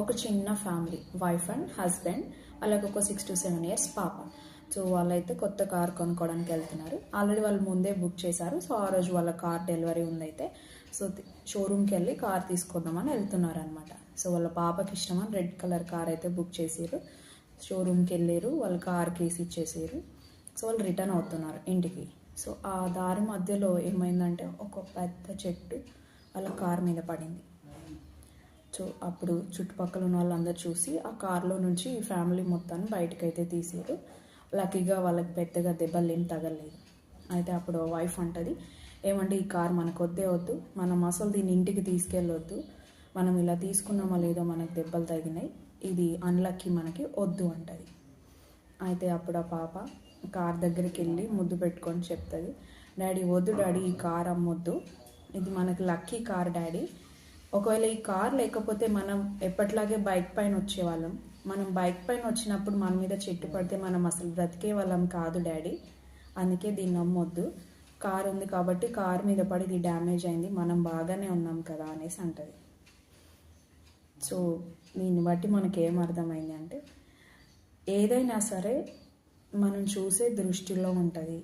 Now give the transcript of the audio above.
ఒక చిన్న family, wife and husband, వాళ్ళకి ఒక 6 to 7 years పాప. సో వాళ్ళైతే కొత్త కార్ కొనుక్కోవడానికి వెళ్తున్నారు. ఆల్రెడీ వాళ్ళు ముందే బుక్ చేశారు. సో ఆ రోజు వాళ్ళ కార్ డెలివరీ ఉందైతే, సో షోరూమ్కి వెళ్ళి కార్ తీసుకుందామని వెళ్తున్నారు అనమాట. సో వాళ్ళ పాపకి ఇష్టమని రెడ్ కలర్ కార్ అయితే బుక్ చేసారు. షోరూమ్కి వెళ్ళారు, వాళ్ళ కార్ కేసి ఇచ్చేసారు. సో వాళ్ళు రిటర్న్ అవుతున్నారు ఇంటికి. సో ఆ దారి మధ్యలో ఏమైందంటే ఒక పెద్ద చెట్టు వాళ్ళ కార్ మీద పడింది. సో అప్పుడు చుట్టుపక్కల ఉన్న వాళ్ళందరూ చూసి ఆ కార్లో నుంచి ఈ ఫ్యామిలీ మొత్తాన్ని బయటకైతే తీసారు. లక్కీగా వాళ్ళకి పెద్దగా దెబ్బలు ఏం తగలేదు. అయితే అప్పుడు వైఫ్ అంటది, ఏమంటే ఈ కార్ మనకు వద్దే వద్దు, మనం అసలు దీన్ని ఇంటికి తీసుకెళ్ళొద్దు, మనం ఇలా తీసుకున్నామో లేదో మనకు దెబ్బలు తగినాయి, ఇది అన్లక్కీ, మనకి వద్దు అంటది. అయితే అప్పుడు ఆ పాప కార్ దగ్గరికి వెళ్ళి ముద్దు పెట్టుకొని చెప్తుంది, డాడీ వద్దు డాడీ, ఈ కార్ అమ్మొద్దు, ఇది మనకి లక్కీ కార్ డాడీ. ఒకవేళ ఈ కార్ లేకపోతే మనం ఎప్పట్లాగే బైక్ పైన వచ్చేవాళ్ళం, మనం బైక్ పైన వచ్చినప్పుడు మన మీద చెట్టు పడితే మనం అసలు బ్రతికే వాళ్ళం కాదు డాడీ, అందుకే దీన్ని అమ్మొద్దు, కార్ ఉంది కాబట్టి కార్ మీద పడి ఇది డ్యామేజ్ అయింది, మనం బాగానే ఉన్నాం కదా అనేసి అంటది. సో దీన్ని బట్టి మనకి ఏం అర్థమైంది అంటే, ఏదైనా సరే మనం చూసే దృష్టిలో ఉంటుంది.